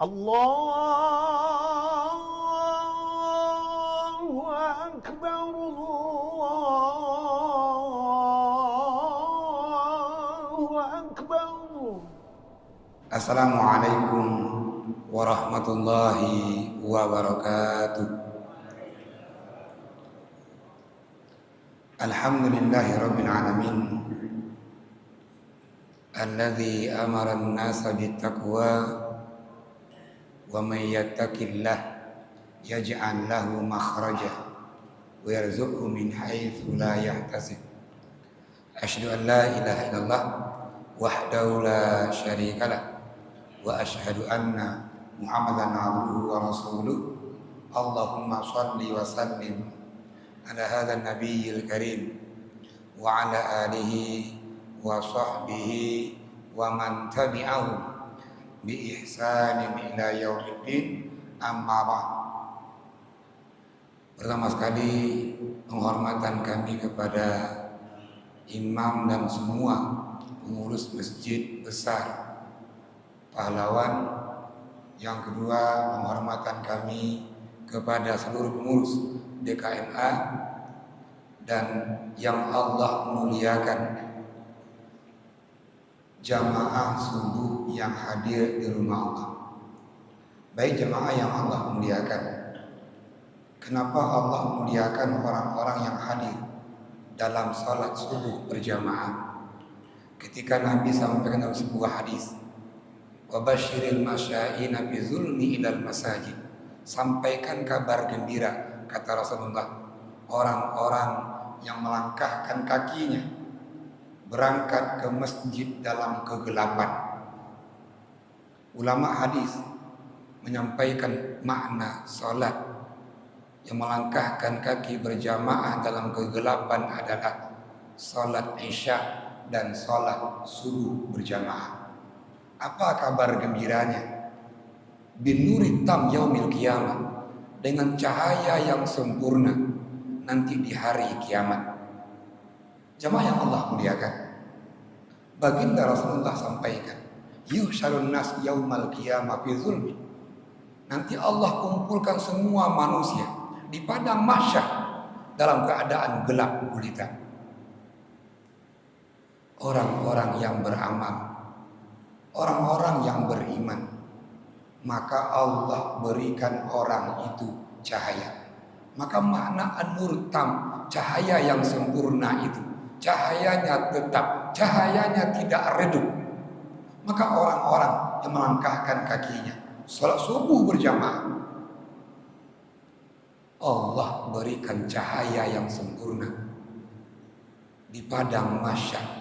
الله أكبر الله أكبر. Assalamualaikum warahmatullahi wabarakatuh. Alhamdulillahi rabbil alamin, alladzi amara an-nasa bittaqwa wa may yattaqillah yaj'al lahu makhraja wa yarzuqhu min haitsu la yahtasib. Asyhadu an la ilaha illallah wahdahu la syarikalah wa asyhadu anna Muhammadan abduhu wa rasuluh. Allahumma shalli wa sallim ala hadzal nabiyil karim wa ala alihi wa sahbihi wa man tabi'ahum bi ihsanin ila yaumiddin, amma ba'd. Pertama sekali penghormatan kami kepada imam dan semua pengurus masjid besar Pahlawan. Yang kedua, penghormatan kami kepada seluruh pengurus DKMA dan yang Allah muliakan, jamaah subuh yang hadir di rumah Allah. Baik jamaah yang Allah muliakan, kenapa Allah muliakan orang-orang yang hadir dalam salat subuh berjamaah? Ketika Nabi sampaikan dalam sebuah hadis, wa basyiril masya'ina bi zulmi ilal masajid, sampaikan kabar gembira, kata Rasulullah, orang-orang yang melangkahkan kakinya berangkat ke masjid dalam kegelapan. Ulama hadis menyampaikan makna salat yang melangkahkan kaki berjamaah dalam kegelapan adalah salat Isya dan salat subuh berjamaah. Apa kabar gembiranya? Binuri tam yaumil qiyamah, dengan cahaya yang sempurna nanti di hari kiamat. Jamaah yang Allah muliakan, baginda Rasulullah sampaikan, yuhsyarun nas yaumal qiyamah fi zulmi. Nanti Allah kumpulkan semua manusia di padang mahsyar dalam keadaan gelap gulita. Orang-orang yang beramal, orang-orang yang beriman, maka Allah berikan orang itu cahaya. Maka makna an-nur tam, cahaya yang sempurna itu, cahayanya tetap, cahayanya tidak redup. Maka orang-orang yang melangkahkan kakinya salat subuh berjamaah, Allah berikan cahaya yang sempurna di padang mahsyar.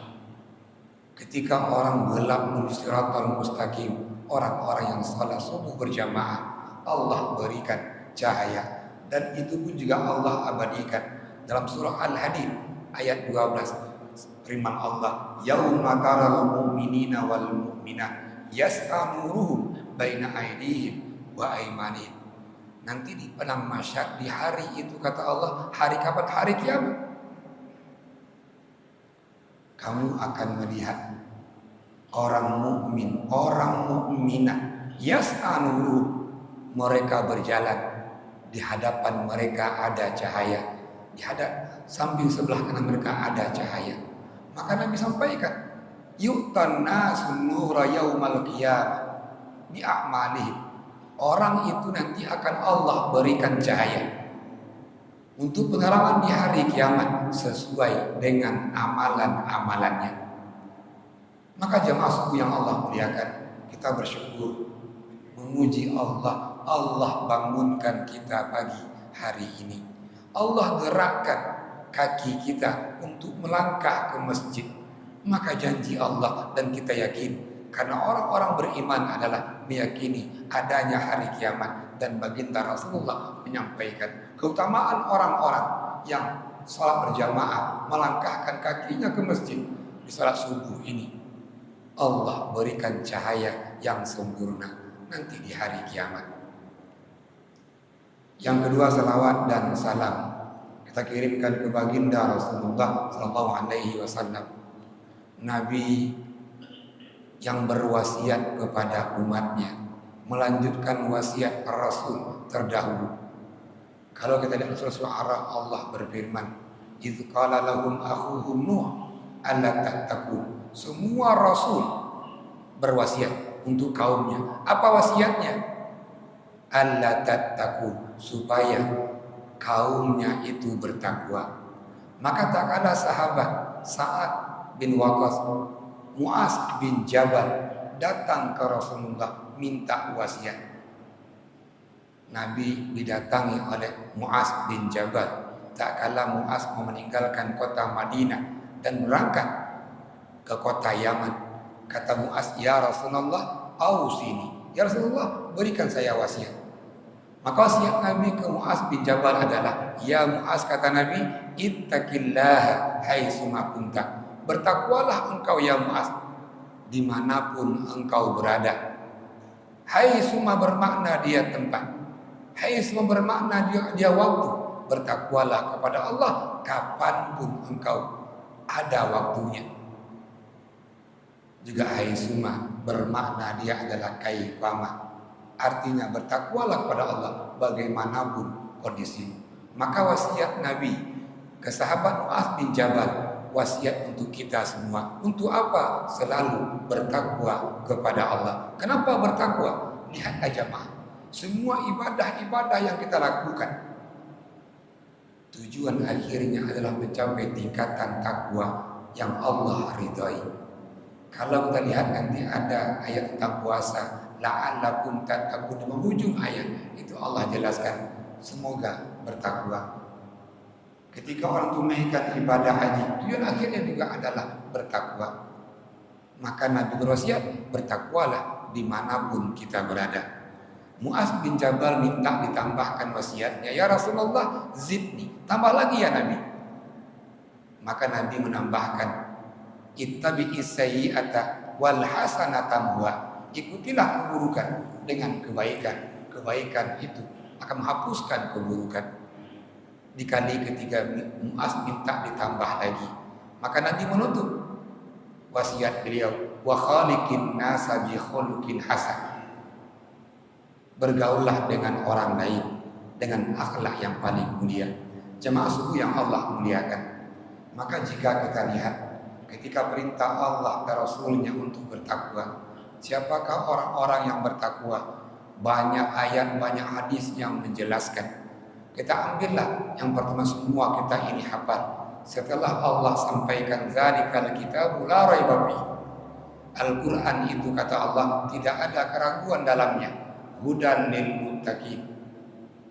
Ketika orang gelap menuju siratal mustaqim, orang-orang yang salat subuh berjamaah, Allah berikan cahaya. Dan itu pun juga Allah abadikan dalam surah Al-Hadid ayat 12, firman Allah, yauma taral mu'minina wal mu'minat yas'a nuruhum baina aydihim wa aymanihim. Nanti di padang mahsyar, di hari itu, kata Allah, hari kapan? Hari kiamat. Kamu akan melihat orang mukmin, orang mukminah, yas'a nuruhum, mereka berjalan, di hadapan mereka ada cahaya, di samping sebelah kanan mereka ada cahaya. Maka Nabi sampaikan, yu'tan nasun nura yaumal qiyamah bi a'malihim. Orang itu nanti akan Allah berikan cahaya untuk penerangan di hari kiamat sesuai dengan amalan-amalannya. Maka jamaah subuh yang Allah muliakan, kita bersyukur, memuji Allah. Allah bangunkan kita pagi hari ini. Allah gerakkan kaki kita untuk melangkah ke masjid. Maka janji Allah, dan kita yakin, karena orang-orang beriman adalah meyakini adanya hari kiamat. Dan baginda Rasulullah menyampaikan keutamaan orang-orang yang salat berjamaah, melangkahkan kakinya ke masjid di salat subuh ini. Allah berikan cahaya yang sempurna nanti di hari kiamat. Yang kedua, salawat dan salam kita kirimkan ke baginda Rasulullah sallallahu alaihi wasallam, Nabi yang berwasiat kepada umatnya melanjutkan wasiat Rasul terdahulu. Kalau kita lihat surah Al-A'raf, Allah berfirman, "Idz qala lahum akhuhum Nuh alla tattaqun." Semua rasul berwasiat untuk kaumnya. Apa wasiatnya? Alla tattaqun, supaya kaumnya itu bertakwa. Maka tak kalah sahabat Sa'ad bin Waqqas, Mu'az bin Jabal datang ke Rasulullah minta wasiat. Nabi didatangi oleh Mu'az bin Jabal. Tak kala Mu'az mau meninggalkan kota Madinah dan berangkat ke kota Yaman. Kata Mu'az, "Ya Rasulullah, ausini." Ya Rasulullah, berikan saya wasiat. Maka wasiat Nabi ke Mu'az bin Jabal adalah, "Ya Mu'az," kata Nabi, "ittaqillaha haitsuma kunta." Bertakwalah engkau ya Mu'az dimanapun engkau berada. Haitsuma bermakna dia tempat. Haitsuma bermakna dia waktu. Bertakwalah kepada Allah kapanpun engkau ada waktunya. Juga haitsuma bermakna dia adalah kaifama. Artinya bertakwalah kepada Allah bagaimanapun kondisi. Maka wasiat Nabi ke sahabat Mu'az bin Jabal, wasiat untuk kita semua. Untuk apa? Selalu bertakwa kepada Allah. Kenapa bertakwa? Lihat aja jemaah. Semua ibadah-ibadah yang kita lakukan, tujuan akhirnya adalah mencapai tingkatan takwa yang Allah ridhai. Kalau kita lihat nanti ada ayat tentang puasa, la'allakum tattaqun, di penghujung ayat itu Allah jelaskan semoga bertakwa. Ketika orang tunaikan ibadah haji, tujuan akhirnya juga adalah bertakwa. Maka Nabi berwasiat, bertakwalah dimanapun kita berada. Mu'az bin Jabal minta ditambahkan wasiatnya, "Ya Rasulullah, zidni." Tambah lagi ya Nabi. Maka Nabi menambahkan, "Ittabi'is sayyi'ata wal hasanata muha." Ikutilah keburukan dengan kebaikan. Kebaikan itu akan menghapuskan keburukan. Dikali ketiga Mu'az minta ditambah lagi. Maka Nabi menutup wasiat beliau, "Wa khaliqin nasa bi khuluqin hasan." Bergaullah dengan orang lain dengan akhlak yang paling mulia. Jemaah suku yang Allah muliakan. Maka jika kita lihat ketika perintah Allah dan Rasulnya untuk bertakwa, siapakah orang-orang yang bertakwa? Banyak ayat, banyak hadis yang menjelaskan. Kita ambillah yang pertama, semua kita ini hafal. Setelah Allah sampaikan zalikal kitabul la raiba fihi. Al-Quran itu kata Allah tidak ada keraguan dalamnya. Hudan lil muttaqin,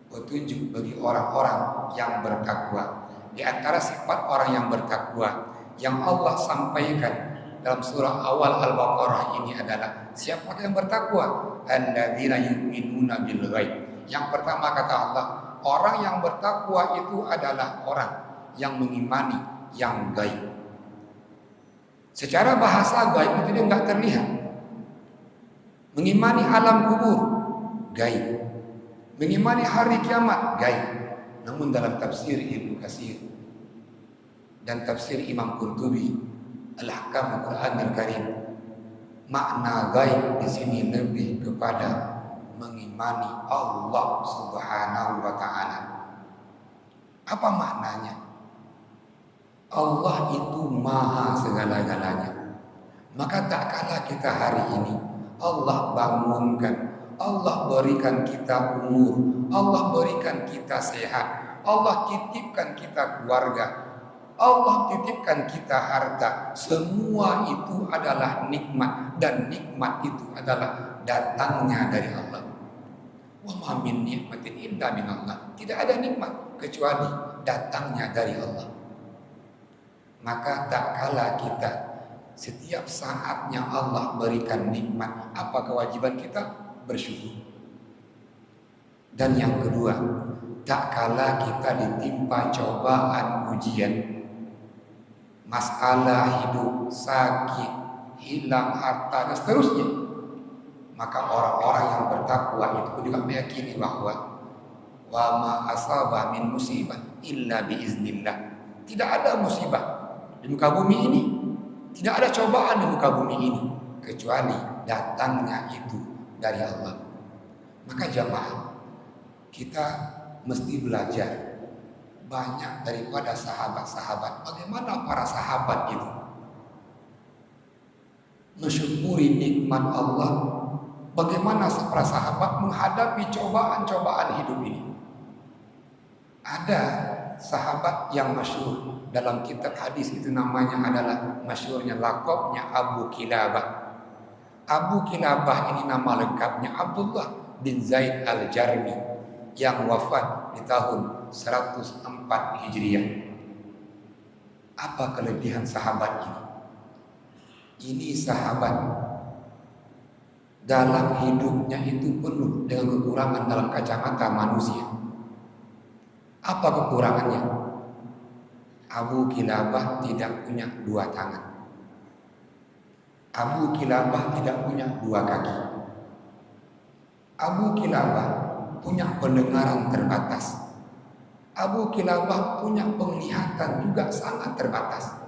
petunjuk bagi orang-orang yang bertakwa. Di antara sifat orang yang bertakwa yang Allah sampaikan dalam surah awal Al-Baqarah ini adalah siapa yang bertakwa? Alladzina yu'minuna bil ghaib. Yang pertama kata Allah, orang yang bertakwa itu adalah orang yang mengimani yang gaib. Secara bahasa gaib itu dia enggak terlihat. Mengimani alam kubur, gaib. Mengimani hari kiamat, gaib. Namun dalam tafsir Ibnu Katsir dan tafsir Imam Qurtubi, Al-Ahkam Al-Quran Al-Karim, makna gaib di sini lebih kepada mengimani Allah Subhanahu wa taala. Apa maknanya? Allah itu maha segala-galanya. Maka tak kalah kita hari ini Allah bangunkan, Allah berikan kita umur, Allah berikan kita sehat, Allah titipkan kita keluarga, Allah titipkan kita harta. Semua itu adalah nikmat, dan nikmat itu adalah datangnya dari Allah. Wa ma min nikmatin illa min Allah. Tidak ada nikmat kecuali datangnya dari Allah. Maka tak kalah kita setiap saatnya Allah berikan nikmat, apa kewajiban kita? Bersyukur. Dan yang kedua, tak kalah kita ditimpa cobaan ujian, masalah hidup, sakit, hilang harta, dan seterusnya, maka orang-orang yang bertakwa itu juga meyakini bahwa wa ma asaba min musibah illa biiznillah. Tidak ada musibah di muka bumi ini, tidak ada cobaan di muka bumi ini kecuali datangnya itu dari Allah. Maka jamaah, kita mesti belajar banyak daripada sahabat-sahabat. Bagaimana para sahabat itu mensyukuri nikmat Allah. Bagaimana para sahabat menghadapi cobaan-cobaan hidup ini. Ada sahabat yang masyhur dalam kitab hadis, itu namanya adalah masyhurnya lakopnya Abu Kilabah. Abu Kilabah ini nama lengkapnya Abdullah bin Zaid al-Jarmi yang wafat di tahun 104 Hijriah. Apa kelebihan sahabat ini? Ini sahabat dalam hidupnya itu penuh dengan kekurangan dalam kacamata manusia. Apa kekurangannya? Abu Kilabah tidak punya dua tangan. Abu Kilabah tidak punya dua kaki. Abu Kilabah punya pendengaran terbatas. Abu Kilabah punya penglihatan juga sangat terbatas.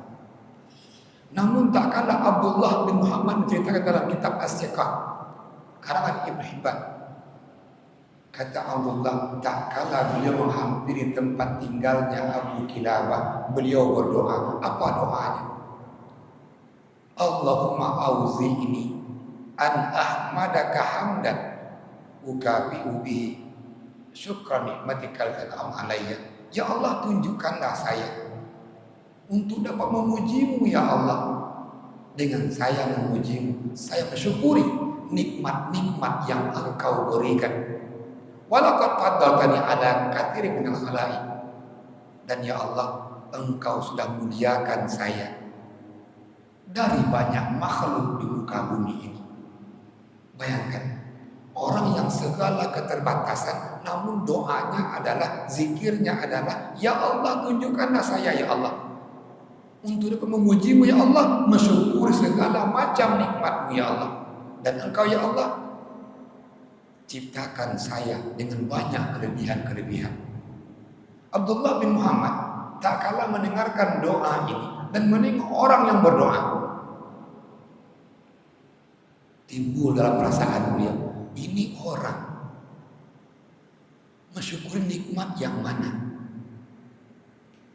Namun tak kalah Abdullah bin Muhammad menceritakan dalam kitab As-Siqah karangan Ibnu Hibban. Kata Abdullah, tak kalah beliau menghampiri tempat tinggalnya Abu Kilabah, beliau berdoa. Apa doanya? Allahumma auzi'ni an ahmadaka hamdan ukabi'u bihi syukra nikmatikal an'am alayya. Ya Allah, tunjukkanlah saya untuk dapat memujimu ya Allah. Dengan saya memujimu, saya bersyukuri nikmat-nikmat yang Engkau berikan. Walaqad faddaltani ala katsirin minal khalaiq. Dan ya Allah, Engkau sudah muliakan saya dari banyak makhluk di muka bumi ini. Bayangkan, orang yang segala keterbatasan, namun doanya adalah, zikirnya adalah, ya Allah, tunjukkanlah saya ya Allah untuk dapat memujimu ya Allah, mensyukuri segala macam nikmatmu ya Allah. Dan Engkau ya Allah ciptakan saya dengan banyak kelebihan-kelebihan. Abdullah bin Muhammad tak kalah mendengarkan doa ini dan menengok orang yang berdoa. Timbul dalam perasaan beliau, ini orang mensyukuri nikmat yang mana?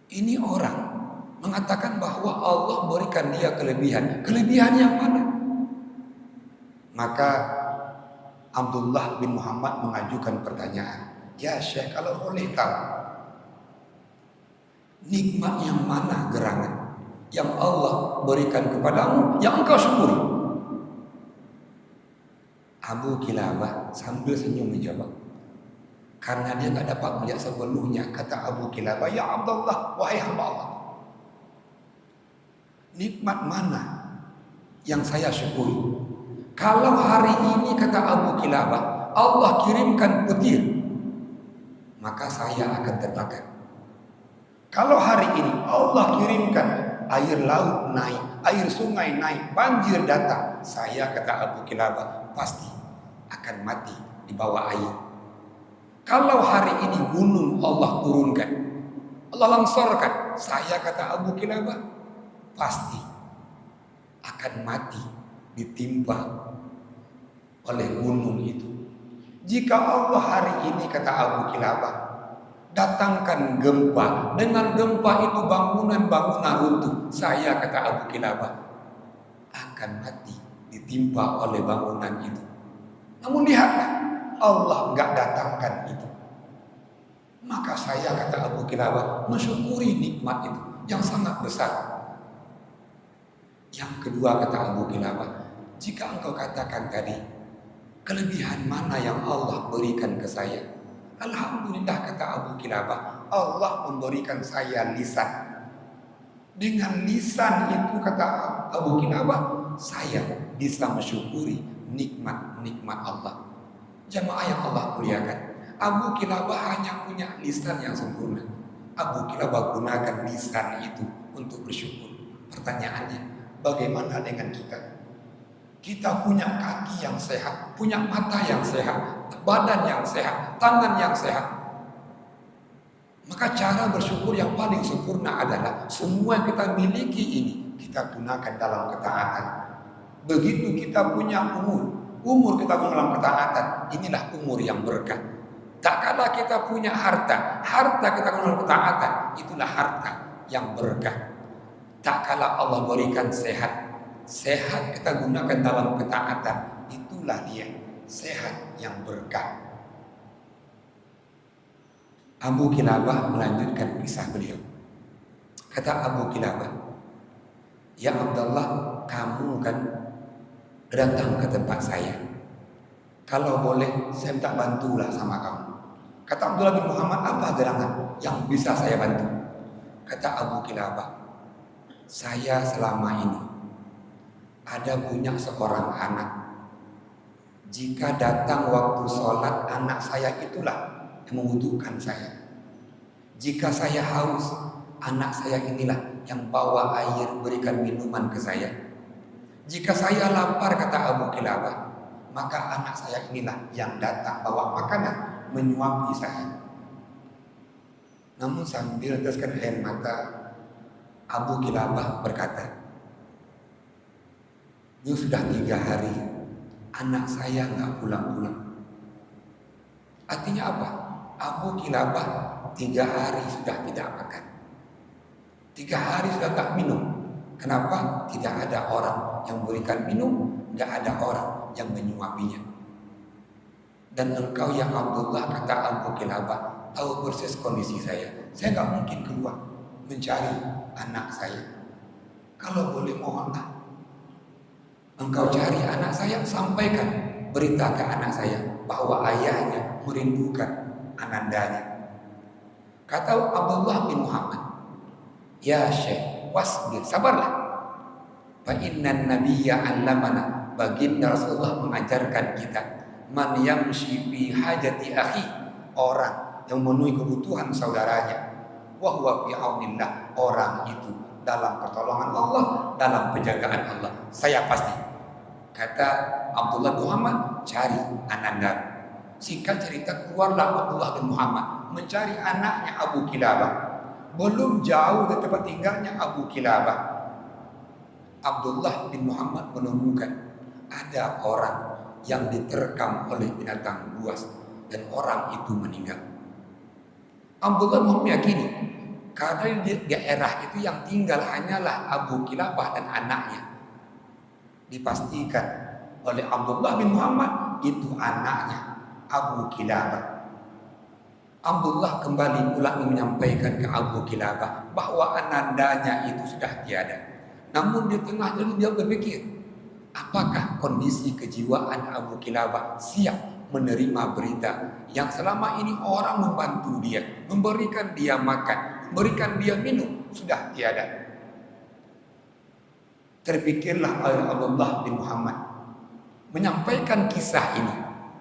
Ini orang mengatakan bahwa Allah berikan dia kelebihan. Kelebihan yang mana? Maka Abdullah bin Muhammad mengajukan pertanyaan, ya Syekh, kalau boleh tahu, nikmat yang mana gerangan yang Allah berikan kepadamu yang engkau syukuri? Abu Kilabah sambil senyum menjawab, karena dia nggak dapat melihat sepenuhnya. Kata Abu Kilabah, ya Abdullah, wahai hamba Allah, nikmat mana yang saya syukuri? Kalau hari ini, kata Abu Kilabah, Allah kirimkan petir, maka saya akan terbakar. Kalau hari ini Allah kirimkan air laut naik, air sungai naik, banjir datang, saya, kata Abu Kilabah, pasti akan mati di bawah air. Kalau hari ini gunung Allah turunkan, Allah longsorkan, saya, kata Abu Kilabah, pasti akan mati ditimpa oleh gunung itu. Jika Allah hari ini, kata Abu Kilabah, datangkan gempa, dengan gempa itu bangunan-bangunan runtuh, saya, kata Abu Kilabah, akan mati ditimpa oleh bangunan itu. Namun lihatlah, Allah enggak datangkan itu. Maka saya, kata Abu Kilabah, mensyukuri nikmat itu yang sangat besar. Yang kedua, kata Abu Kilabah, jika engkau katakan tadi, kelebihan mana yang Allah berikan ke saya? Alhamdulillah, kata Abu Kilabah, Allah memberikan saya lisan. Dengan lisan itu, kata Abu Kilabah, saya bisa mensyukuri nikmat-nikmat Allah. Jamaah yang Allah muliakan, Abu Kilabah hanya punya lisan yang sempurna. Abu Kilabah gunakan lisan itu untuk bersyukur. Pertanyaannya, bagaimana dengan kita? Kita punya kaki yang sehat, punya mata yang sehat, badan yang sehat, tangan yang sehat. Maka cara bersyukur yang paling sempurna adalah semua yang kita miliki ini kita gunakan dalam ketaatan. Begitu kita punya umur kita dalam ketaatan, inilah umur yang berkah. Tak kala kita punya harta kita gunakan ketaatan, itulah harta yang berkah. Tak kala Allah berikan sehat kita gunakan dalam ketaatan, itulah dia sehat yang berkah. Abu Kilabah melanjutkan kisah beliau. Kata Abu Kilabah, "Ya Abdullah, kamu kan datang ke tempat saya. Kalau boleh saya minta bantulah sama kamu." Kata Abdullah bin Muhammad, "Apa gerangan yang bisa saya bantu?" Kata Abu Kilabah, "Saya selama ini ada punya seorang anak. Jika datang waktu sholat, anak saya itulah yang membutuhkan saya. Jika saya haus, anak saya inilah yang bawa air, berikan minuman ke saya. Jika saya lapar," kata Abu Kilabah, "maka anak saya inilah yang datang bawa makanan, menyuapi saya." Namun sambil meneteskan air mata, Abu Kilabah berkata, "Ini sudah 3 hari, anak saya nggak pulang-pulang." Artinya apa? Abu Kilabah 3 hari sudah tidak makan, 3 hari sudah tak minum. Kenapa? Tidak ada orang yang memberikan minum, tidak ada orang yang menyuapinya. "Dan engkau ya Abdullah," kata Abu Kilabah, "tahu persis kondisi saya. Saya nggak mungkin keluar mencari anak saya. Kalau boleh mohonlah, engkau cari anak saya, sampaikan berita ke anak saya bahwa ayahnya merindukan anandanya." Kata Abdullah bin Muhammad, "Ya Syekh, wasbir, sabarlah. Fa innan nabiyya 'allamana," baginda Rasulullah mengajarkan kita, "man yamshi fi hajati akhi," orang yang memenuhi kebutuhan saudaranya, wa huwa fi aunillah, orang itu dalam pertolongan Allah, dalam penjagaan Allah. Saya pasti. Kata Abdullah bin Muhammad, "Cari ananda." Singkat cerita, keluarlah Abdullah bin Muhammad mencari anaknya Abu Kilabah. Belum jauh dari tempat tinggalnya Abu Kilabah, Abdullah bin Muhammad menemukan ada orang yang diterkam oleh binatang buas dan orang itu meninggal. Abdullah bin Muhammad yakini karena di daerah itu yang tinggal hanyalah Abu Kilabah dan anaknya. Dipastikan oleh Abdullah bin Muhammad itu anaknya Abu Kilabah. Abdullah kembali pula menyampaikan ke Abu Kilabah bahwa anandanya itu sudah tiada. Namun di tengah jalan dia berpikir, apakah kondisi kejiwaan Abu Kilabah siap menerima berita yang selama ini orang membantu dia, memberikan dia makan, memberikan dia minum, sudah tiada. Terpikirlah oleh Abdullah bin Muhammad menyampaikan kisah ini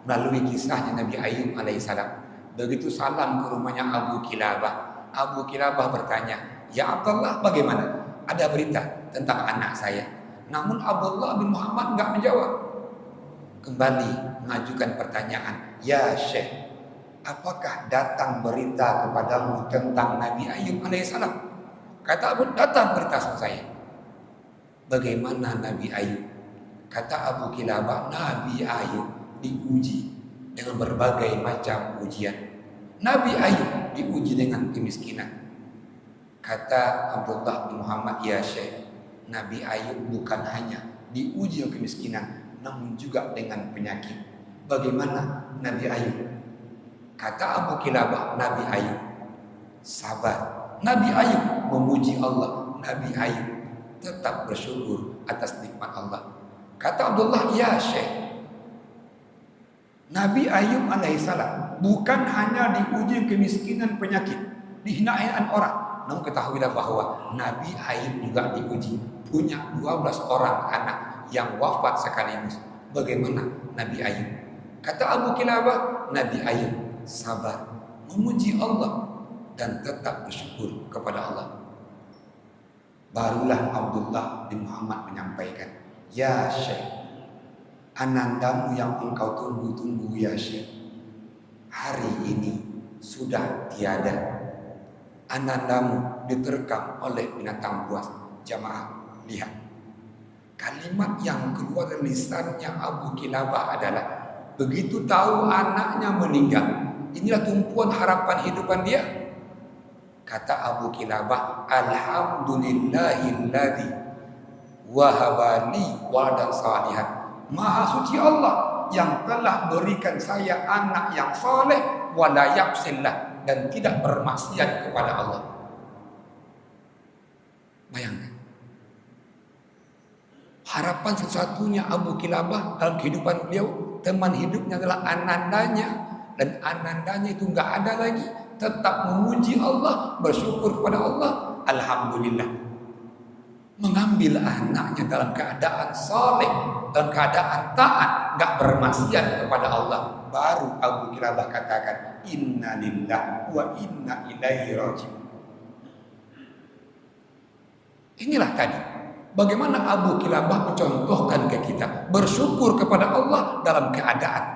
melalui kisahnya Nabi Ayub alaihissalam. Begitu salam ke rumahnya Abu Kilabah, Abu Kilabah bertanya, "Ya Abdullah, bagaimana? Ada berita tentang anak saya?" Namun Abdullah bin Muhammad enggak menjawab. Kembali mengajukan pertanyaan, "Ya Syekh, apakah datang berita kepadamu tentang Nabi Ayub alaihissalam?" Kata Abu, "Datang berita sama saya." "Bagaimana Nabi Ayub?" Kata Abu Kilabah, "Nabi Ayub diuji dengan berbagai macam ujian. Nabi Ayub diuji dengan kemiskinan." Kata Abdullah bin Muhammad, "Ya Syekh, Nabi Ayub bukan hanya diuji dengan kemiskinan, namun juga dengan penyakit." "Bagaimana Nabi Ayub?" Kata Abu Kilabah, "Nabi Ayub sabar. Nabi Ayub memuji Allah. Nabi Ayub tetap bersyukur atas nikmat Allah." Kata Abdullah, "Ya Syekh, Nabi Ayub alaihissalam bukan hanya diuji kemiskinan, penyakit, dihinaan orang, namun ketahuilah bahwa Nabi Ayub juga diuji punya 12 orang anak yang wafat sekaligus. Bagaimana Nabi Ayub?" Kata Abu Kilabah, "Nabi Ayub sabar, memuji Allah dan tetap bersyukur kepada Allah." Barulah Abdullah bin Muhammad menyampaikan, "Ya Syekh, anandamu yang engkau tunggu-tunggu ya Syekh, hari ini sudah tiada. Anandamu diterkam oleh binatang buas." Jamaah, lihat. Kalimat yang keluar dari lisannya Abu Kilabah adalah, Begitu tahu anaknya meninggal, inilah tumpuan harapan hidupan dia. Kata Abu Kilabah, alhamdulillahilladzi wahabani waladan salihan. Maha suci Allah yang telah berikan saya anak yang soleh, wala ya'sillah, dan tidak bermaksiat kepada Allah. Bayangkan, harapan satu-satunya Abu Kilabah dalam kehidupan beliau, teman hidupnya adalah anandanya, dan anandanya itu nggak ada lagi, tetap memuji Allah, bersyukur kepada Allah, alhamdulillah. Mengambil anaknya dalam keadaan soleh, dalam keadaan taat, nggak bermaksiat kepada Allah, baru Abu Kilabah katakan inna lillahi wa inna ilaihi raji'un. Inilah tadi bagaimana Abu Kilabah mencontohkan ke kita bersyukur kepada Allah dalam keadaan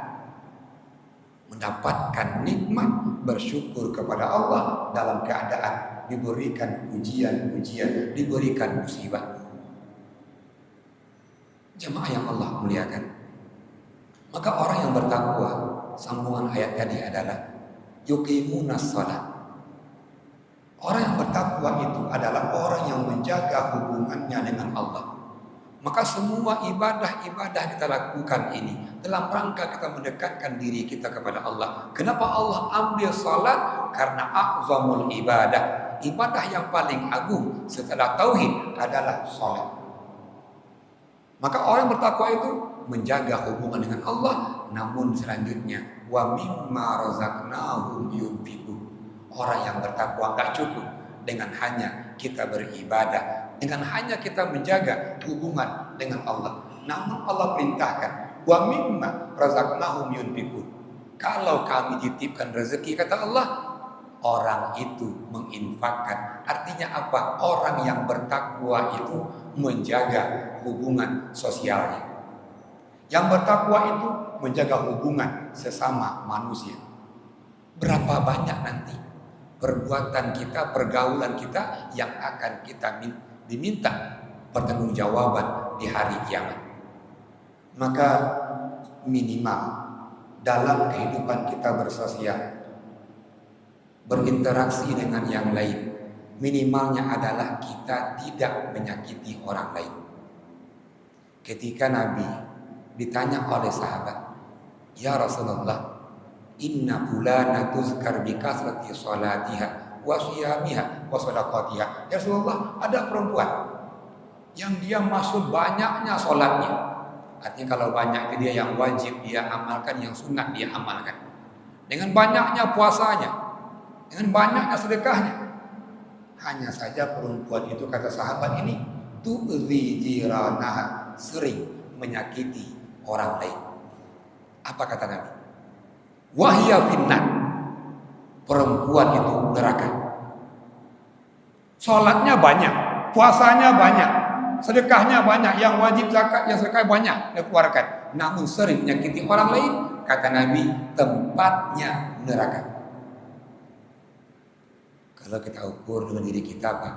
mendapatkan nikmat, bersyukur kepada Allah dalam keadaan diberikan ujian-ujian, diberikan musibah. Jemaah yang Allah muliakan, maka orang yang bertakwa, sambungan ayat tadi adalah yuqimunas shalah. Orang yang bertakwa itu adalah orang yang menjaga hubungannya dengan Allah. Maka semua ibadah-ibadah kita lakukan ini dalam rangka kita mendekatkan diri kita kepada Allah. Kenapa Allah ambil salat? Karena a'zamul ibadah, ibadah yang paling agung setelah tauhid adalah salat. Maka orang bertakwa itu menjaga hubungan dengan Allah, namun selanjutnya wa mimma razaqnahum yunfiqun. Orang yang bertakwa gak cukup dengan hanya kita beribadah, dengan hanya kita menjaga hubungan dengan Allah, namun Allah perintahkan wa mimma razaqnahum yunfiqun. Kalau kami titipkan rezeki, kata Allah, orang itu menginfakkan. Artinya apa? Orang yang bertakwa itu menjaga hubungan sosialnya. Yang bertakwa itu menjaga hubungan sesama manusia. Berapa banyak nanti perbuatan kita, pergaulan kita yang akan kita diminta pertanggungjawaban di hari kiamat. Maka minimal dalam kehidupan kita bersosial, berinteraksi dengan yang lain, minimalnya adalah kita tidak menyakiti orang lain. Ketika Nabi ditanya oleh sahabat, ya Rasulullah, inna fulana tuzkar bi kasrati salatiha wa siyamiha wa sadaqatiha. Ya Rasulullah, ada perempuan yang dia masuk banyaknya salatnya. Artinya kalau banyak itu dia yang wajib dia amalkan, yang sunat dia amalkan. Dengan banyaknya puasanya, dengan banyaknya sedekahnya. Hanya saja perempuan itu, kata sahabat ini, tu'zi jiranaha, sering menyakiti orang lain. Apa kata Nabi? Wahya finnar, perempuan itu neraka. Salatnya banyak, puasanya banyak, sedekahnya banyak, yang wajib zakat, yang sedekah banyak dikeluarkan, namun sering menyakiti orang lain, kata Nabi, tempatnya neraka. Kalau kita ukur dengan diri kita, Pak,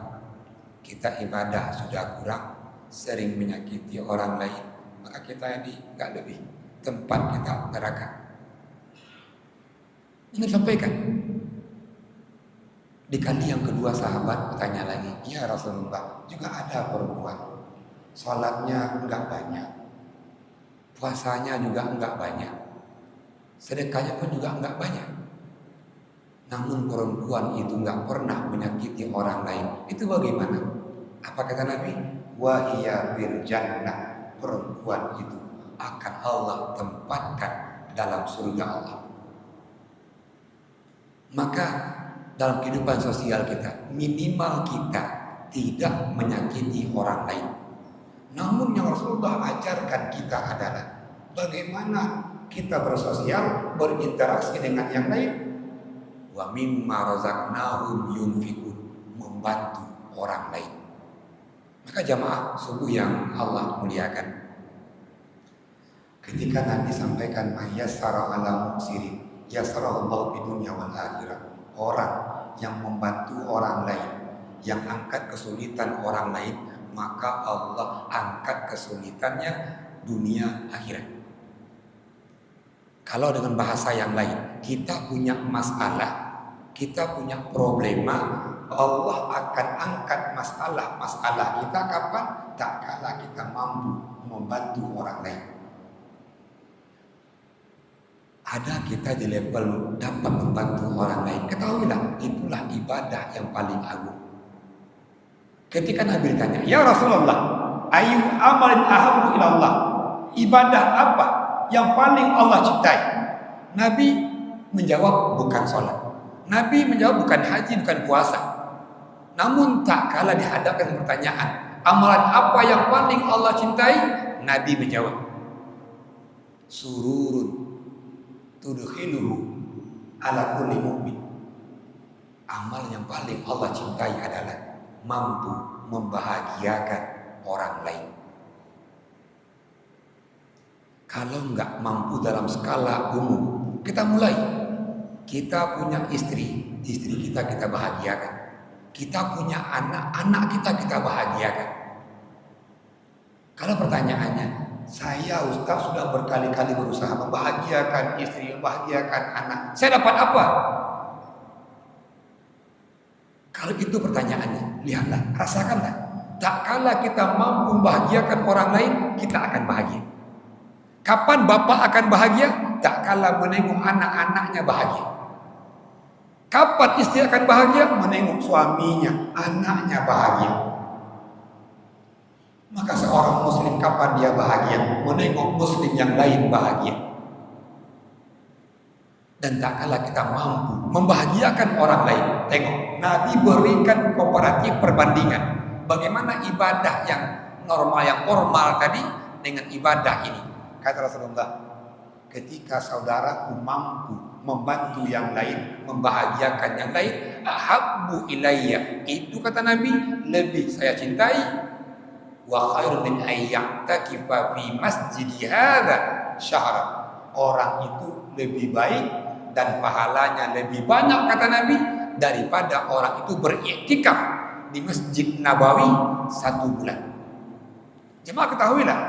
kita ibadah sudah kurang, sering menyakiti orang lain, maka kita ini nggak lebih, tempat kita neraka. Ini disampaikan. Di kali yang kedua sahabat bertanya lagi, ya Rasulullah, juga ada perempuan, salatnya enggak banyak, puasanya juga enggak banyak, sedekahnya pun juga enggak banyak, namun perempuan itu enggak pernah menyakiti orang lain. Itu bagaimana? Apa kata Nabi? Wa hiya bil jannah, perempuan itu akan Allah tempatkan dalam surga Allah. Maka dalam kehidupan sosial kita, minimal kita tidak menyakiti orang lain. Namun yang Rasulullah ajarkan kita adalah bagaimana kita bersosial, berinteraksi dengan yang lain. Wa mimma razaqnahum yunfiqun, membantu orang lain. Maka jamaah subuh yang Allah muliakan, ketika Nabi sampaikan mayyasara ala muksirin yasarallahu fid dunya wal akhirah, orang yang membantu orang lain, yang angkat kesulitan orang lain, maka Allah angkat kesulitannya dunia akhirat. Kalau dengan bahasa yang lain, kita punya masalah, kita punya problema, Allah akan angkat masalah kita kapan? Tak kala kita mampu membantu orang lain. Ada kita di level dapat membantu orang lain, ketahuilah itulah ibadah yang paling agung. Ketika Nabi ditanya, ya Rasulullah, ayu amalin ahabbu ilallah, ibadah apa yang paling Allah cintai? Nabi menjawab bukan sholat, Nabi menjawab bukan haji, bukan puasa. Namun tak kala dihadapkan pertanyaan, amalan apa yang paling Allah cintai? Nabi menjawab, sururun tudkhiluhu ala kulli mu'min. Amal yang paling Allah cintai adalah mampu membahagiakan orang lain. Kalau enggak mampu dalam skala umum, kita mulai. Kita punya istri kita bahagiakan. Kita punya anak kita bahagiakan. Kalau pertanyaannya, saya Ustaz sudah berkali-kali berusaha membahagiakan istri, membahagiakan anak. Saya dapat apa? Kalau itu pertanyaannya, lihatlah, rasakanlah. Tak kala kita mampu membahagiakan orang lain, kita akan bahagia. Kapan bapak akan bahagia? Tak kala menengok anak-anaknya bahagia. Kapan istri akan bahagia? Menengok suaminya, anaknya bahagia. Maka seorang muslim kapan dia bahagia? Menengok muslim yang lain bahagia. Dan tak kala kita mampu membahagiakan orang lain. Tengok, Nabi berikan komparatif perbandingan. Bagaimana ibadah yang normal, yang formal tadi dengan ibadah ini. Kata Rasulullah, ketika saudaraku mampu membantu yang lain, membahagiakan yang lain, ahabbu ilayya, itu kata Nabi, lebih saya cintai. Wa khairun min ayyatakifa fi masjidi hadza syahra. Orang itu lebih baik dan pahalanya lebih banyak kata Nabi daripada orang itu beriktikaf di Masjid Nabawi 1 bulan. Jemaah ketahuilah,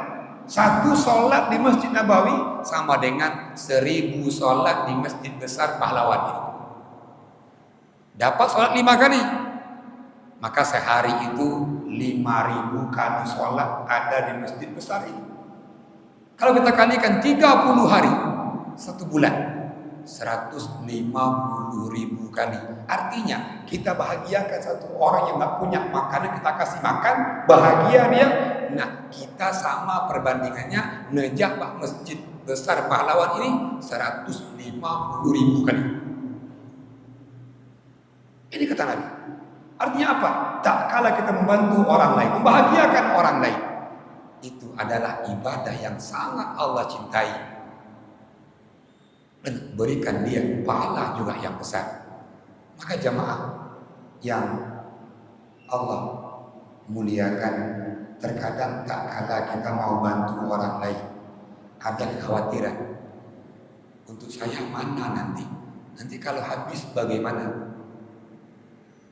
1 sholat di Masjid Nabawi sama dengan 1000 sholat di Masjid Besar Pahlawan ini. Dapat sholat 5 kali, maka sehari itu 5000 kali sholat ada di Masjid Besar ini. Kalau kita kalikan 30 hari 1 bulan, 150.000 kali. Artinya kita bahagiakan satu orang yang gak punya makanan, kita kasih makan, bahagia dia. Nah, kita sama perbandingannya ngejak Masjid Besar Pahlawan ini 150.000 kali. Ini kata Nabi. Artinya apa? Tak kala kita membantu orang lain, membahagiakan orang lain, itu adalah ibadah yang sangat Allah cintai dan berikan dia pahala juga yang besar. Maka jamaah yang Allah muliakan, terkadang tak kala kita mau bantu orang lain, ada kekhawatiran, untuk saya mana nanti kalau habis bagaimana?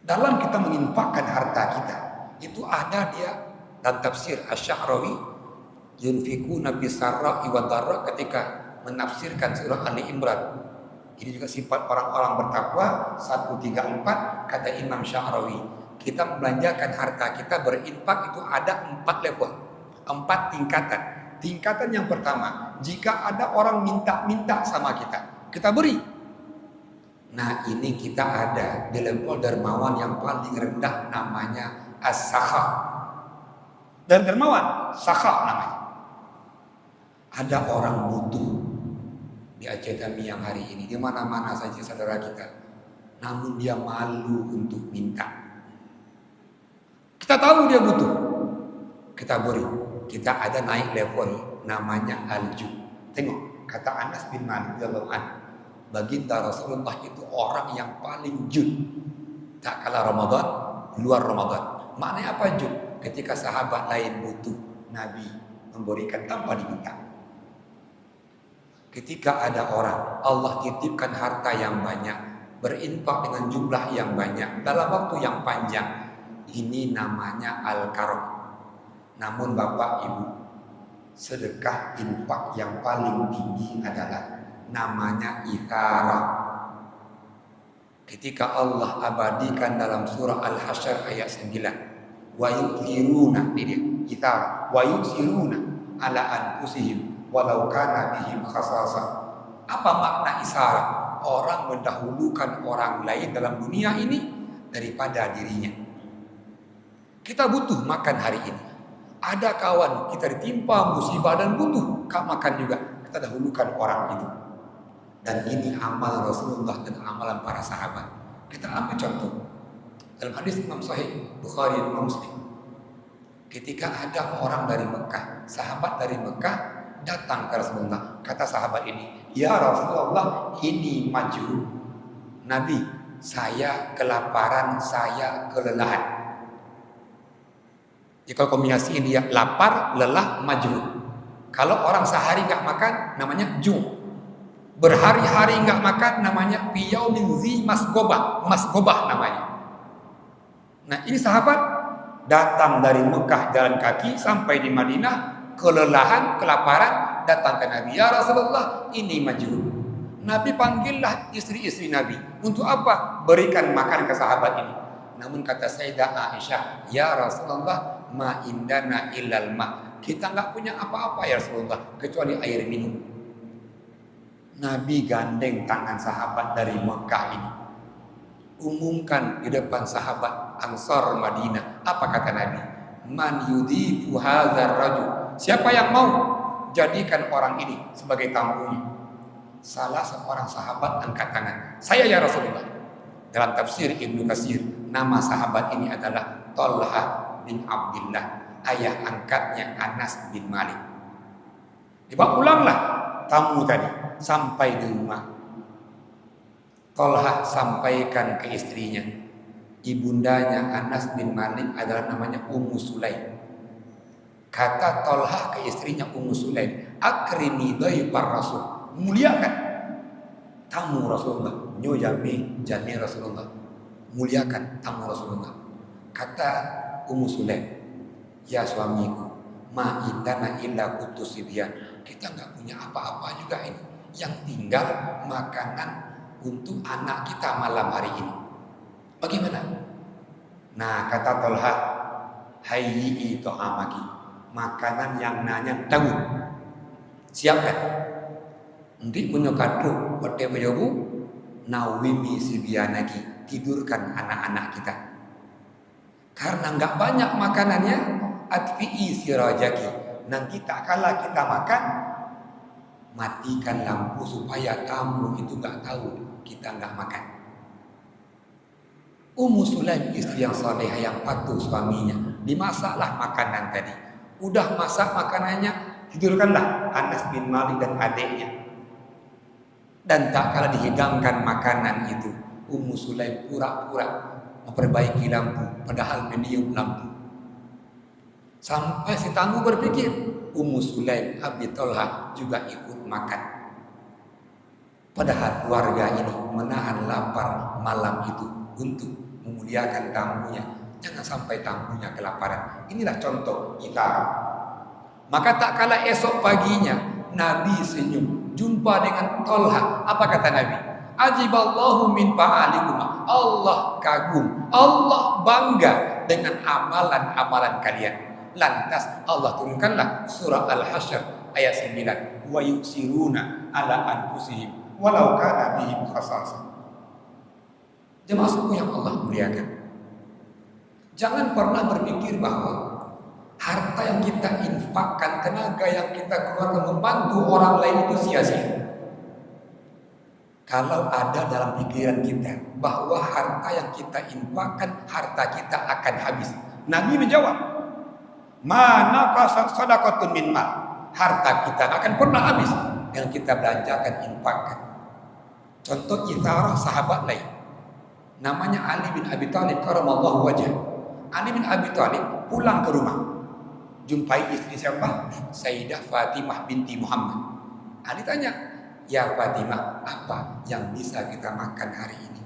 Dalam kita menginfakkan harta kita, itu ada dia dalam tafsir Asy-Sya'rawi, yunfikuna bisarra'i wa dharra, ketika menafsirkan surah Ali Imran. Ini juga sifat orang-orang bertakwa 134, kata Imam Sya'rawi. Kita membelanjakan harta kita, berinfak itu ada 4 level, 4 tingkatan. Tingkatan yang pertama, jika ada orang minta-minta sama kita, kita beri. Nah, ini kita ada di level dermawan yang paling rendah, namanya as-sakha. Dan dermawan, sakha namanya. Ada orang butuh di Aceh kami yang hari ini, di mana-mana saja saudara kita, namun dia malu untuk minta. Kita tahu dia butuh, kita beri. Kita ada naik level, namanya al-jud. Tengok, kata Anas bin Malik radhiyallahu anhu, baginda Rasulullah itu orang yang paling jud. Tak kala Ramadan, luar Ramadan. Maknanya apa jud? Ketika sahabat lain butuh, Nabi memberikan tanpa diminta. Ketika ada orang, Allah titipkan harta yang banyak, berinfak dengan jumlah yang banyak, dalam waktu yang panjang, ini namanya al-karam. Namun Bapak Ibu, sedekah infak yang paling tinggi adalah namanya ithara. Ketika Allah abadikan dalam surah Al-Hasyr ayat 9, wa yu'thiruna, ini dia, ithara, wa yu'thiruna ala anfusihim walau kana bihim khasasa. Apa makna isara? Orang mendahulukan orang lain dalam dunia ini daripada dirinya. Kita butuh makan hari ini. Ada kawan kita ditimpa musibah dan butuh makan juga, kita dahulukan orang itu. Dan ini amal Rasulullah dan amalan para sahabat. Kita ambil contoh dalam hadis Imam Sahih Bukhari dan Muslim. Ketika ada orang dari Mekah, sahabat dari Mekah datang ke Rasulullah. Kata sahabat ini, ya Rasulullah, ini majhul. Nabi, saya kelaparan, saya kelelahan. Jadi kalau kombinasi ini ya, lapar, lelah, majhul. Kalau orang sehari nggak makan, namanya ju'. Berhari-hari nggak makan namanya piyaumin zi masgobah namanya. Nah ini sahabat datang dari Mekah jalan kaki sampai di Madinah, kelelahan, kelaparan, datang ke Nabi, ya Rasulullah, ini majhul. Nabi panggillah istri-istri Nabi. Untuk apa? Berikan makan ke sahabat ini. Namun kata Sayyidah Aisyah, ya Rasulullah, ma indana illal ma. Kita nggak punya apa-apa ya Rasulullah kecuali air minum. Nabi gandeng tangan sahabat dari Mekah ini, umumkan di depan sahabat Ansar Madinah. Apa kata Nabi? Man yudifu hadzal rajul. Siapa yang mau jadikan orang ini sebagai tamunya? Salah seorang sahabat angkat tangan. Saya ya Rasulullah. Dalam tafsir Ibnu Katsir, nama sahabat ini adalah Thalhah bin Abdullah, ayah angkatnya Anas bin Malik. Dibawa pulanglah tamu tadi sampai di rumah. Thalhah sampaikan ke istrinya. Ibundanya Anas bin Malik adalah namanya Ummu Sulaim. Kata Thalhah ke istrinya Ummu Sulaim, akrimi dhaifar Rasul. Muliakan tamu Rasulullah. Nyojami jami Rasulullah. Muliakan tamu Rasulullah. Kata Ummu Sulaim, ya suamiku, ma indana illa kutusibyan. Kita nggak punya apa-apa juga ini. Yang tinggal makanan untuk anak kita malam hari ini. Bagaimana? Nah kata Thalhah, hayyi ta'amaki, makanan yang nanya tahu. Siapkan. Nanti punya kado pada bajuku, nawimi sibyanaki, tidurkan anak-anak kita. Karena nggak banyak makanannya, atfi'i sirajaki. Nanti tak kalah kita makan, matikan lampu supaya tamu itu nggak tahu kita nggak makan. Ummu Sulaim, istri yang salehah yang patuh suaminya, dimasaklah makanan tadi. Udah masak makanannya, tidurkanlah Anas bin Malik dan adiknya. Dan tak kala dihidangkan makanan itu, Ummu Sulaim pura-pura memperbaiki lampu, padahal meniup lampu. Sampai si tamu berpikir, Ummu Sulaim, Abi Thalhah juga ikut makan. Padahal keluarga ini menahan lapar malam itu untuk memuliakan tamunya. Jangan sampai tamunya kelaparan. Inilah contoh kita. Maka tak kala esok paginya Nabi senyum, jumpa dengan Thalhah. Apa kata Nabi? Ajiballahu min fa'alikuma. Allah kagum, Allah bangga dengan amalan-amalan kalian. Lantas Allah turunkanlah surah Al-Hasyr ayat 9, wa yusiruna ala anfusihim walau kana bihim khasasah. Jemaah suku yang Allah muliakan, jangan pernah berpikir bahwa harta yang kita infakkan, tenaga yang kita keluarkan membantu orang lain itu sia-sia. Kalau ada dalam pikiran kita bahwa harta yang kita infakkan, harta kita akan habis. Nabi menjawab, mana kasat sadaqatun min mal. Harta kita akan pernah habis yang kita belanjakan, infakkan. Contoh itharah sahabat lain, namanya Ali bin Abi Thalib karamallahu wajhah. Ali bin Abi Thalib pulang ke rumah, jumpai istri siapa? Sayyidah Fatimah binti Muhammad. Ali tanya, ya Fatimah, apa yang bisa kita makan hari ini?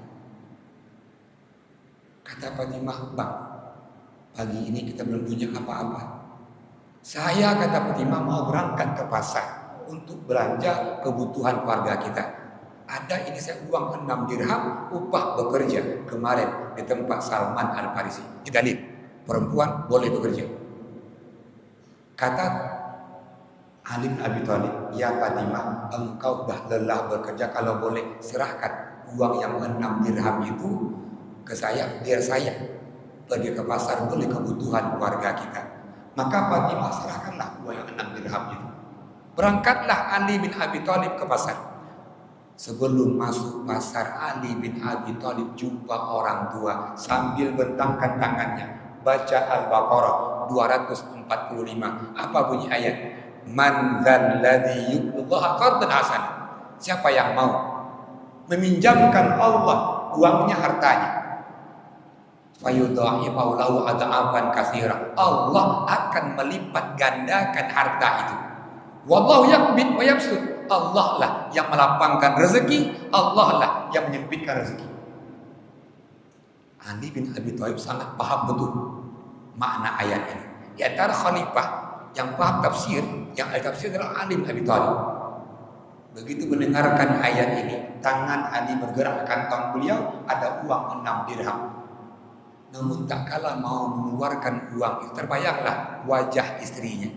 Kata Fatimah, bang, pagi ini kita belum punya apa-apa. Saya, kata Fatimah, mau berangkat ke pasar. untuk belanja kebutuhan keluarga kita. Ada ini saya uang 6 dirham upah bekerja kemarin di tempat Salman Al-Farisi. Ini dalil perempuan boleh bekerja. Kata Ali bin Abi Thalib, ya Fatimah, engkau dah lelah bekerja, kalau boleh serahkan uang yang 6 dirham itu ke saya, biar saya pergi ke pasar beli kebutuhan keluarga kita. Maka Fatimah serahkanlah uang yang 6 dirham itu. Berangkatlah Ali bin Abi Thalib ke pasar. Sebelum masuk pasar, Ali bin Abi Thalib jumpa orang tua sambil bentangkan tangannya, baca Al-Baqarah 245. Apa bunyi ayat? Man dzalladzi yuqridullaha qardan hasanan. Siapa yang mau meminjamkan Allah uangnya, hartanya, fayudha'ifu lahu adha'afan katsira. Allah akan melipat gandakan harta itu. Wallahu yaqbid wa yabsut. Allah lah yang melapangkan rezeki, Allah lah yang menyempitkan rezeki. Ali bin Abi Thalib sangat paham betul makna ayat ini. Di antara khalifah yang paham tafsir, yang ahli tafsir adalah Ali bin Abi Thalib. Begitu mendengarkan ayat ini, tangan Ali bergerak ke kantong beliau, ada uang 6 dirham. Namun tak kala mau mengeluarkan uang itu, terbayanglah wajah istrinya,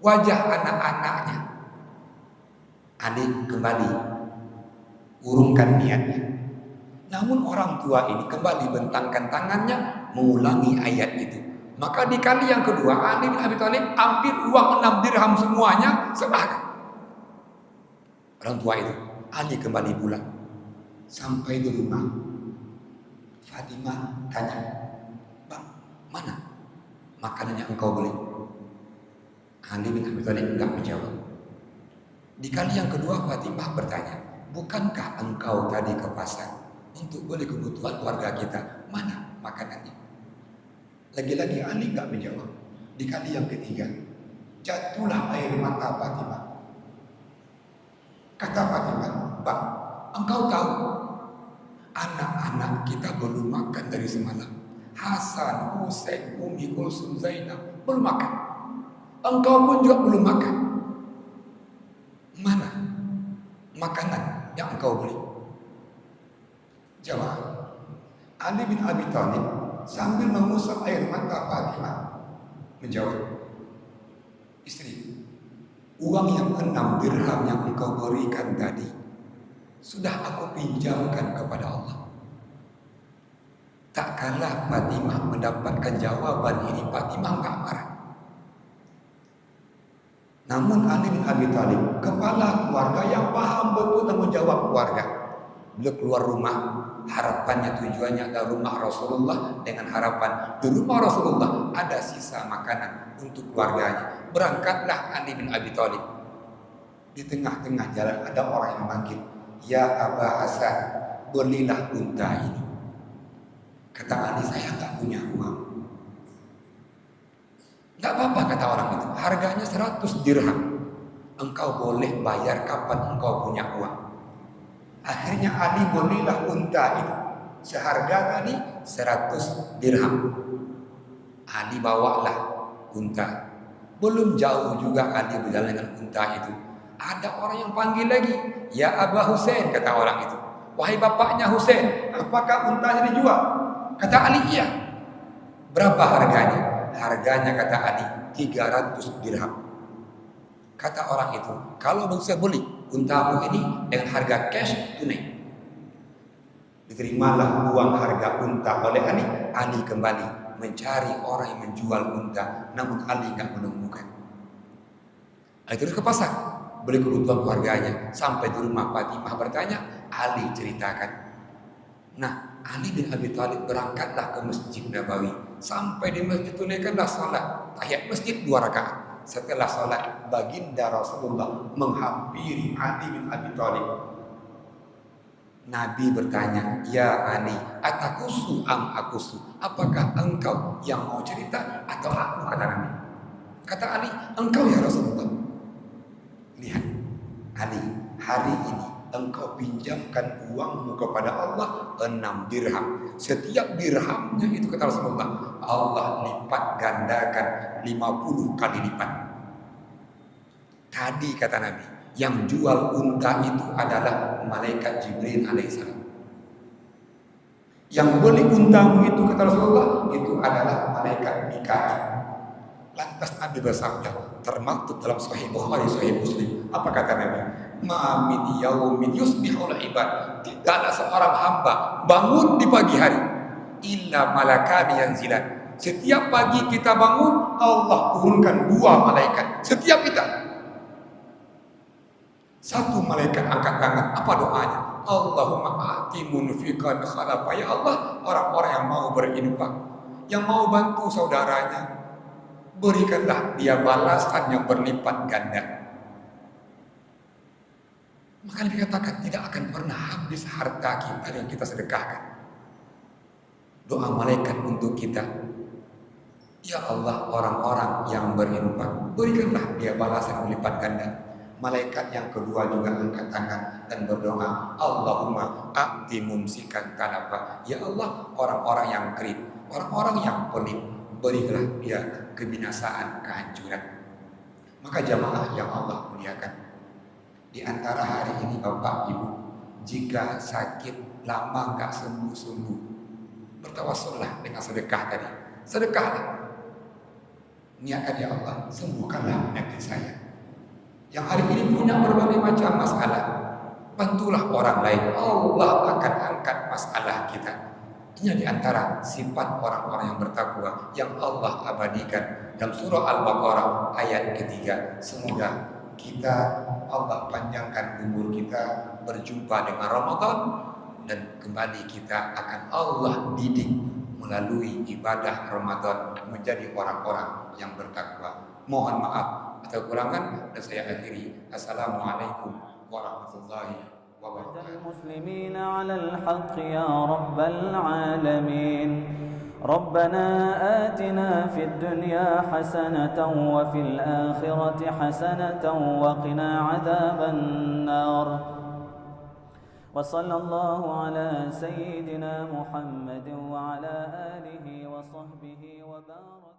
wajah anak-anaknya. Ali kembali urungkan niatnya. Namun orang tua ini kembali bentangkan tangannya mengulangi ayat itu. Maka di kali yang kedua Ali bin Abi Thalib ambil uang 6 dirham semuanya, serahkan. Orang tua itu, Ali kembali pulang. Sampai di rumah, Fatimah tanya, "Bang, mana makanan yang engkau beli?" Ali bin Abi Thalib enggak menjawab. Di kali yang kedua Fatimah bertanya, "Bukankah engkau tadi ke pasar untuk beli kebutuhan keluarga kita? Mana makanannya?" Lagi-lagi Ali enggak menjawab. Di kali yang ketiga, jatuhlah air mata Fatimah. Kata Fatimah, "Bang, engkau tahu anak-anak kita belum makan dari semalam. Hasan, Husain, Umi Kulsum, Zainab belum makan. Engkau pun juga belum makan. Mana makanan yang engkau beli?" Jawab Ali bin Abi Thalib sambil mengusap air mata Fatimah, menjawab, "Istri, uang yang 6 dirham yang engkau berikan tadi sudah aku pinjamkan kepada Allah." Tak kalah Fatimah mendapatkan jawaban ini, Fatimah enggak marah. Namun Ali bin Abi Thalib, kepala keluarga yang paham betul tanggung jawab keluarga, beliau keluar rumah, harapannya, tujuannya adalah rumah Rasulullah, dengan harapan di rumah Rasulullah ada sisa makanan untuk keluarganya. Berangkatlah Ali bin Abi Thalib. Di tengah-tengah jalan ada orang yang memanggil, "Ya Aba Hasan, belilah unta ini." Kata Ali, "Saya nggak punya uang." "Nggak apa-apa," kata orang itu, "harganya 100 dirham. Engkau boleh bayar kapan engkau punya uang." Akhirnya Ali belilah unta itu seharga tadi 100 dirham. Ali bawalah unta. Belum jauh juga Ali berjalan dengan unta itu, ada orang yang panggil lagi, "Ya Aba Husain," kata orang itu, "Wahai bapaknya Husain, apakah untanya dijual?" Kata Ali, "Iya." "Berapa harganya?" Harganya, kata Ali, 300 dirham. Kata orang itu, "Kalau bisa beli untamu ini dengan harga cash tunai." Diterimalah uang harga unta oleh Ali. Ali kembali mencari orang yang menjual unta, namun Ali nggak menemukan. Ali terus ke pasar beli kebutuhan keluarganya. Sampai di rumah Fatimah bertanya, Ali ceritakan. Nah, Ali bin Abi Thalib berangkatlah ke Masjid Nabawi. Sampai di masjid tunaikanlah salat tahiyat masjid 2 rakaat. Setelah salat, baginda Rasulullah menghampiri Ali bin Abi Thalib. Nabi bertanya, "Ya Ali, atakusu am akusu?" Apakah engkau yang mau cerita atau aku, kata Nabi. Kata Ali, "Engkau ya Rasulullah." Lihat, Ali, hari ini engkau pinjamkan uangmu kepada Allah 6 dirham. Setiap dirhamnya itu, kata Rasulullah, Allah lipat gandakan 50 kali lipat. Tadi kata Nabi, yang jual unta itu adalah malaikat Jibril alaihissalam. Yang beli untamu itu kata Rasulullah itu adalah malaikat Mikail. Lantas Nabi bersabda, termaktub dalam Sahih Bukhari, Sahih Muslim. Apa kata Nabi? Ma min yaumin yusbihul ibad. Tidaklah seorang hamba bangun di pagi hari illa malakani yanzilan. Setiap pagi kita bangun, Allah turunkan 2 malaikat. Setiap kita. Satu malaikat angkat tangan. Apa doanya? Allahumma a'ti munfiqan khalafa. Ya Allah, orang-orang yang mau berinfak, yang mau bantu saudaranya, berikanlah dia balasan yang berlipat ganda. Maka dikatakan tidak akan pernah habis harta kita yang kita sedekahkan. Doa malaikat untuk kita. Ya Allah, orang-orang yang berinfak, berikanlah dia balasan berlipat ganda. Malaikat yang kedua juga angkat tangan dan berdoa, Allahumma a'ti mumsikan talafa. Ya Allah, orang-orang yang kering, orang-orang yang pelit, berilah dia kebinasaan, kehancuran. Maka jamaah yang Allah muliakan, di antara hari ini Bapak Ibu, jika sakit lama nggak sembuh-sembuh, bertawassullah dengan sedekah tadi. Sedekahlah. Niatkan, ya Allah, sembuhkanlah penyakit saya. Yang hari ini punya berbagai macam masalah, bantulah orang lain. Allah akan angkat masalah kita. Ini di antara sifat orang-orang yang bertakwa yang Allah abadikan dalam surah Al-Baqarah ayat ketiga. Semoga kita, Allah panjangkan umur kita berjumpa dengan Ramadan, dan kembali kita akan Allah didik melalui ibadah Ramadan menjadi orang-orang yang bertakwa. Mohon maaf atas kekurangan, dan saya akhiri. Assalamualaikum warahmatullahi wabarakatuh. المسلمين على الحق يا رب العالمين. ربنا آتنا في الدنيا حسنة وفي الآخرة حسنة وقنا عذاب النار. وصلى الله على سيدنا محمد وعلى آله وصحبه وبارك.